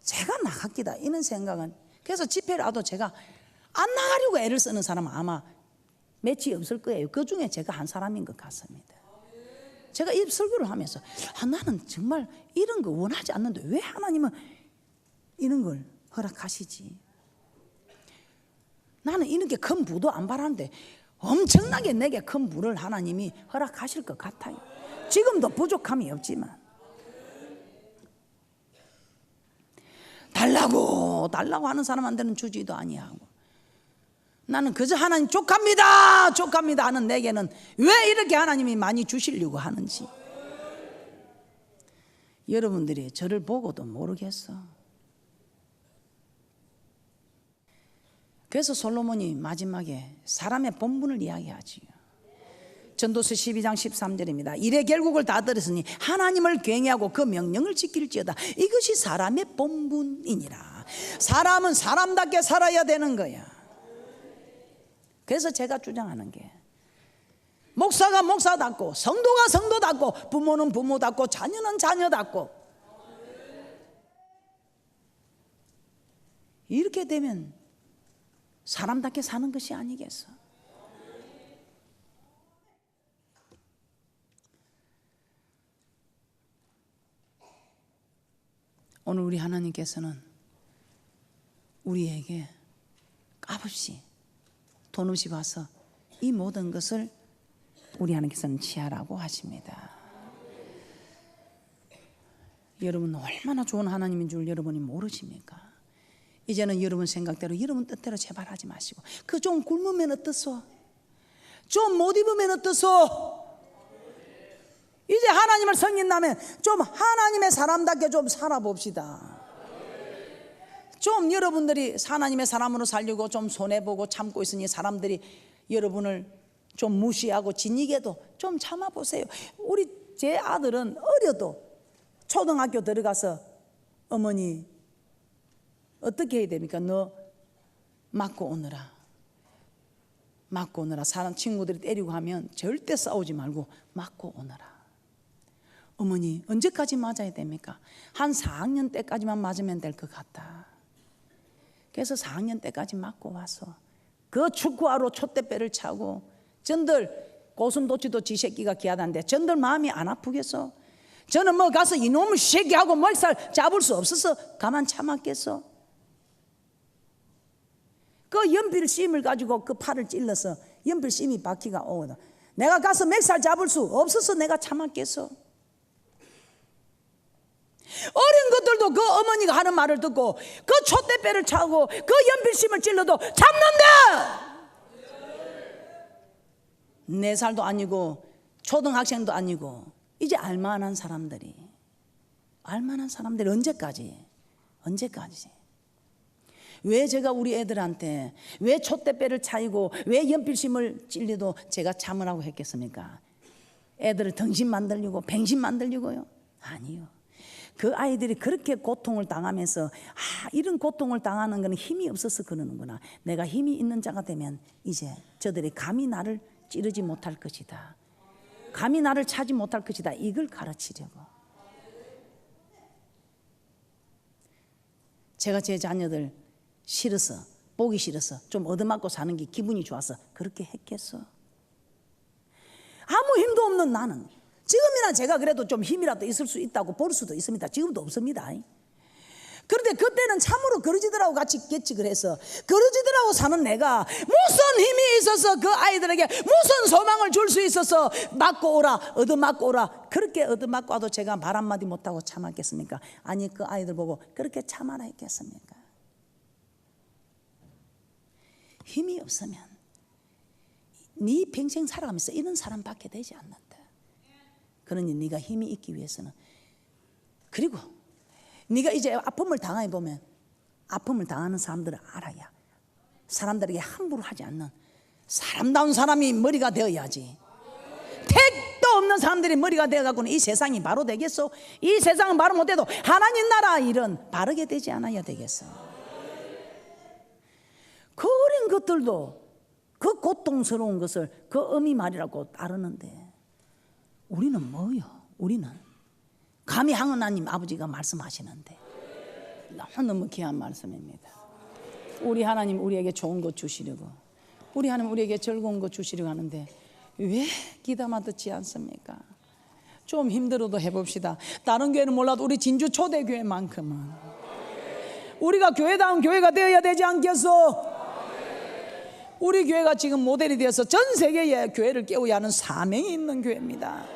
제가 나갔기다 이런 생각은, 그래서 집회를 와도 제가 안 나가려고 애를 쓰는 사람은 아마 몇이 없을 거예요. 그 중에 제가 한 사람인 것 같습니다. 제가 이 설교를 하면서 나는 정말 이런 거 원하지 않는데 왜 하나님은 이런 걸 허락하시지? 나는 이렇게 큰 부도 안 바라는데 엄청나게 내게 큰 부를 하나님이 허락하실 것 같아요. 지금도 부족함이 없지만 달라고 하는 사람한테는 주지도 아니하고, 나는 그저 하나님 족합니다 하는 내게는 왜 이렇게 하나님이 많이 주시려고 하는지 여러분들이 저를 보고도 모르겠어. 그래서 솔로몬이 마지막에 사람의 본분을 이야기하지요. 전도서 12장 13절입니다. 이래 결국을 다 들었으니 하나님을 경외하고 그 명령을 지킬지어다. 이것이 사람의 본분이니라. 사람은 사람답게 살아야 되는 거야. 그래서 제가 주장하는 게, 목사가 목사답고 성도가 성도답고 부모는 부모답고 자녀는 자녀답고, 이렇게 되면 사람답게 사는 것이 아니겠어. 오늘 우리 하나님께서는 우리에게 값없이 돈 없이 봐서 이 모든 것을 우리 하나님께서는 취하라고 하십니다. 여러분 얼마나 좋은 하나님인 줄 여러분이 모르십니까? 이제는 여러분 생각대로 여러분 뜻대로 제발 하지 마시고, 그 좀 굶으면 어떻소? 좀 못 입으면 어떻소? 이제 하나님을 섬긴다면 좀 하나님의 사람답게 좀 살아봅시다. 좀 여러분들이 하나님의 사람으로 살려고 좀 손해보고 참고 있으니 사람들이 여러분을 좀 무시하고 진이게도 좀 참아보세요. 제 아들은 어려도 초등학교 들어가서 어머니 어떻게 해야 됩니까? 너 맞고 오느라 사람 친구들이 때리고 하면 절대 싸우지 말고 맞고 오느라. 어머니 언제까지 맞아야 됩니까? 한 4학년 때까지만 맞으면 될 것 같다. 그래서 4학년 때까지 맞고 와서 그 축구하러 촛대배를 차고, 전들 고슴도치도 지 새끼가 귀하다는데 전들 마음이 안 아프겠어? 저는 뭐 가서 이놈의 새끼하고 목살 잡을 수 없어서 가만 참았겠어? 그 연필심을 가지고 그 팔을 찔러서 연필심이 바퀴가 오거든. 내가 가서 맥살 잡을 수 없어서 내가 참았겠어? 어린 것들도 그 어머니가 하는 말을 듣고 그 촛대배를 차고 그 연필심을 찔러도 참는다. 4살도 아니고 초등학생도 아니고 이제 알만한 사람들이 언제까지? 왜 제가 우리 애들한테 왜 촛대배를 차이고 왜 연필심을 찔려도 제가 참으라고 했겠습니까? 애들을 덩신 만들려고 뱅신 만들려고요? 아니요. 그 아이들이 그렇게 고통을 당하면서 이런 고통을 당하는 것은 힘이 없어서 그러는구나. 내가 힘이 있는 자가 되면 이제 저들이 감히 나를 찌르지 못할 것이다. 감히 나를 차지 못할 것이다. 이걸 가르치려고. 제가 제 자녀들 보기 싫어서 좀 얻어맞고 사는 게 기분이 좋아서 그렇게 했겠어? 아무 힘도 없는 나는 지금이나 제가 그래도 좀 힘이라도 있을 수 있다고 볼 수도 있습니다. 지금도 없습니다. 그런데 그때는 참으로 거르지들하고 같이 계측을 해서 거르지들하고 사는 내가 무슨 힘이 있어서 그 아이들에게 무슨 소망을 줄 수 있어서 맞고 오라, 얻어맞고 오라. 그렇게 얻어맞고 와도 제가 말 한마디 못하고 참았겠습니까? 아니, 그 아이들 보고 그렇게 참아라 했겠습니까? 힘이 없으면 네 평생 살아가면서 이런 사람밖에 되지 않는다. 그러니 네가 힘이 있기 위해서는, 그리고 네가 이제 아픔을 당해 보면 아픔을 당하는 사람들을 알아야 사람들에게 함부로 하지 않는 사람다운 사람이 머리가 되어야지. 택도 없는 사람들이 머리가 되어갖고는 이 세상이 바로 되겠어? 이 세상은 바로 못해도 하나님 나라 일은 바르게 되지 않아야 되겠어? 그 어린 것들도 그 고통스러운 것을 그 어미 말이라고 따르는데 우리는 뭐요? 우리는 감히 하나님 아버지가 말씀하시는데 너무 귀한 말씀입니다. 우리 하나님 우리에게 좋은 것 주시려고, 우리 하나님 우리에게 즐거운 것 주시려고 하는데 왜 귀담아 듣지 않습니까? 좀 힘들어도 해봅시다. 다른 교회는 몰라도 우리 진주 초대교회만큼은 우리가 교회다운 교회가 되어야 되지 않겠소? 우리 교회가 지금 모델이 되어서 전 세계에 교회를 깨우야 하는 사명이 있는 교회입니다.